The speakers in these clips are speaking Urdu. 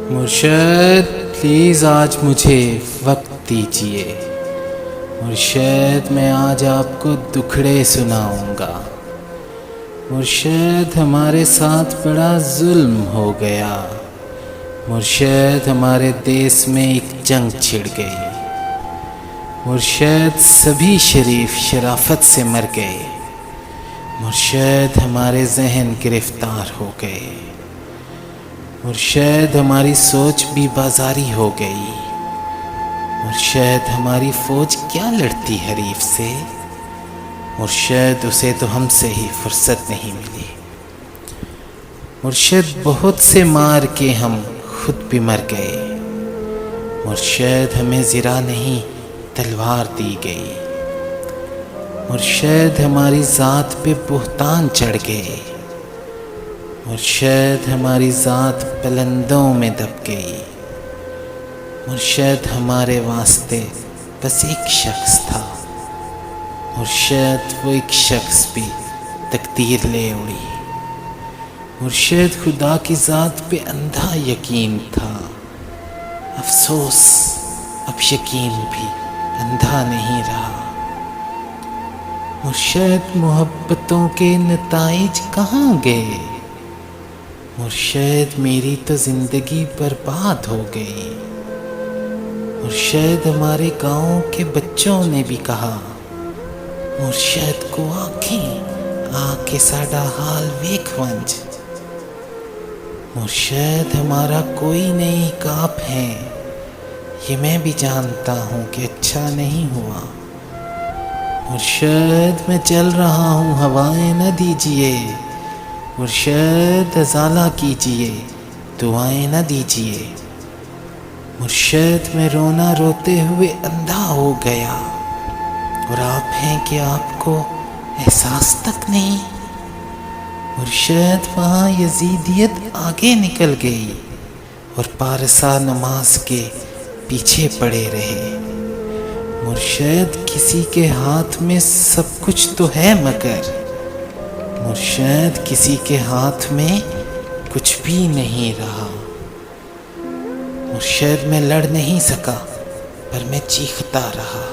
مرشد پلیز آج مجھے وقت دیجیے۔ مرشد میں آج آپ کو دکھڑے سناؤں گا۔ مرشد ہمارے ساتھ بڑا ظلم ہو گیا۔ مرشد ہمارے دیس میں ایک جنگ چھڑ گئی۔ مرشد سبھی شریف شرافت سے مر گئے۔ مرشد ہمارے ذہن گرفتار ہو گئے۔ مرشد ہماری سوچ بھی بازاری ہو گئی۔ مرشد ہماری فوج کیا لڑتی حریف سے؟ مرشد اسے تو ہم سے ہی فرصت نہیں ملی۔ مرشد بہت سے مار کے ہم خود بھی مر گئے۔ مرشد ہمیں زرہ نہیں تلوار دی گئی۔ مرشد ہماری ذات پہ بہتان چڑھ گئے۔ مرشد ہماری ذات بلندوں میں دب گئی۔ مرشد ہمارے واسطے بس ایک شخص تھا۔ مرشد وہ ایک شخص بھی تقدیر لے اڑی۔ مرشد خدا کی ذات پہ اندھا یقین تھا۔ افسوس اب یقین بھی اندھا نہیں رہا۔ مرشد محبتوں کے نتائج کہاں گئے؟ مرشد میری تو زندگی برباد ہو گئی۔ مرشد ہمارے گاؤں کے بچوں نے بھی کہا، مرشد کو آنکھیں آ کے ساڈا حال ویکھ ونج۔ مرشد ہمارا کوئی نہیں کاپ ہے، یہ میں بھی جانتا ہوں کہ اچھا نہیں ہوا۔ مرشد میں چل رہا ہوں، ہوائیں نہ دیجیے۔ مرشد ازالہ کیجیے، دعائیں نہ دیجیے۔ مرشد میں رونا روتے ہوئے اندھا ہو گیا، اور آپ ہیں کہ آپ کو احساس تک نہیں۔ مرشد وہاں یزیدیت آگے نکل گئی، اور پارسا نماز کے پیچھے پڑے رہے۔ مرشد کسی کے ہاتھ میں سب کچھ تو ہے، مگر مرشد کسی کے ہاتھ میں کچھ بھی نہیں رہا۔ مرشد میں لڑ نہیں سکا، پر میں چیختا رہا۔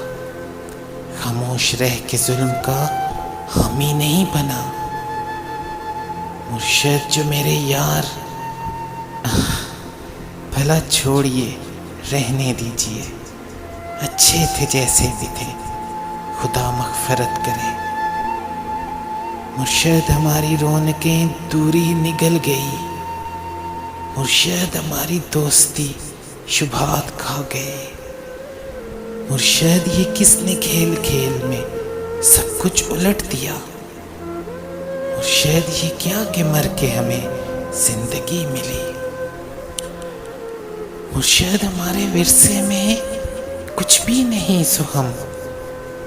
خاموش رہ کے ظلم کا حامی نہیں بنا۔ مرشد جو میرے یار، بھلا چھوڑیے، رہنے دیجیے، اچھے تھے جیسے بھی تھے، خدا مغفرت کرے۔ مرشد ہماری رونقیں دوری نگل گئی۔ مرشد ہماری دوستی شبہات کھا گئے۔ مرشد یہ کس نے کھیل کھیل میں سب کچھ الٹ دیا؟ مرشد یہ کیا کہ مر کے ہمیں زندگی ملی؟ مرشد ہمارے ورثے میں کچھ بھی نہیں، سو ہم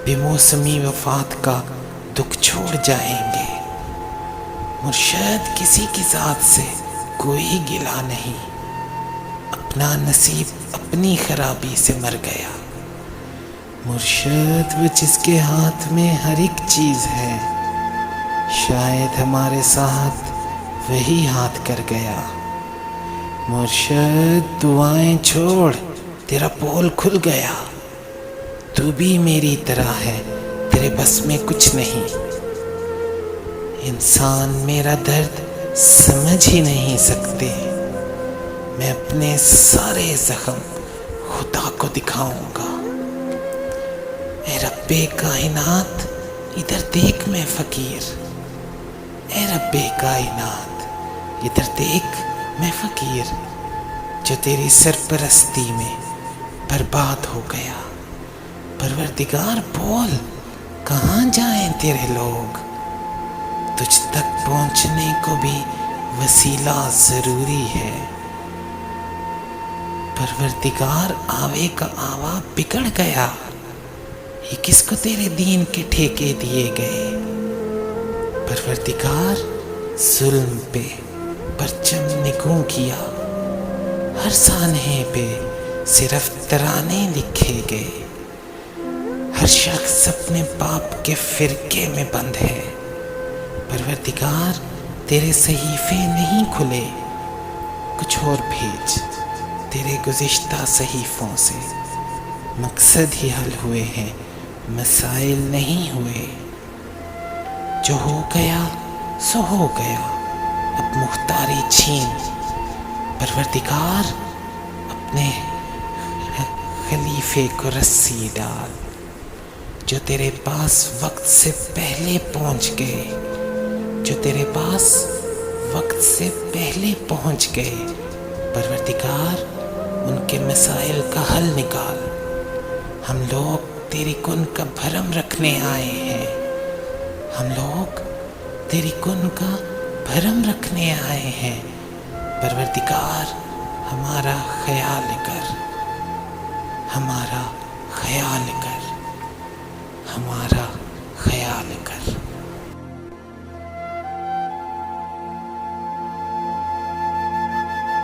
بے موسمی وفات کا دکھ چھوڑ جائیں گے۔ مرشد کسی کی ذات سے کوئی گلہ نہیں، اپنا نصیب اپنی خرابی سے مر گیا۔ مرشد وہ جس کے ہاتھ میں ہر ایک چیز ہے، شاید ہمارے ساتھ وہی ہاتھ کر گیا۔ مرشد دعائیں چھوڑ، تیرا پول کھل گیا۔ تو بھی میری طرح ہے، تیرے بس میں کچھ نہیں۔ انسان میرا درد سمجھ ہی نہیں سکتے۔ میں اپنے سارے زخم خدا کو دکھاؤں گا۔ اے رب کائنات ادھر دیکھ میں فقیر۔ اے رب کائنات ادھر دیکھ میں فقیر، جو تیری سرپرستی میں برباد ہو گیا۔ پروردگار بول، کہاں جائیں تیرے لوگ؟ تجھ تک پہنچنے کو بھی وسیلہ ضروری ہے۔ پروردگار آوے کا آوا بگڑ گیا، یہ کس کو تیرے دین کے ٹھیکے دیے گئے؟ پروردگار ظلم پہ پرچم نگوں کیا، ہر سانحے پہ صرف ترانے لکھے گئے۔ ہر شخص اپنے باپ کے فرقے میں بند ہے۔ پروردگار تیرے صحیفے نہیں کھلے، کچھ اور بھیج۔ تیرے گزشتہ صحیفوں سے مقصد ہی حل ہوئے ہیں، مسائل نہیں ہوئے۔ جو ہو گیا سو ہو گیا، اب مختاری چھین۔ پروردگار اپنے خلیفے کو رسی ڈال، جو تیرے پاس وقت سے پہلے پہنچ گئے، جو تیرے پاس وقت سے پہلے پہنچ گئے۔ پروردگار ان کے مسائل کا حل نکال۔ ہم لوگ تیری کن کا بھرم رکھنے آئے ہیں، ہم لوگ تیری کن کا بھرم رکھنے آئے ہیں۔ پروردگار ہمارا خیال کر، ہمارا خیال کر، ہمارا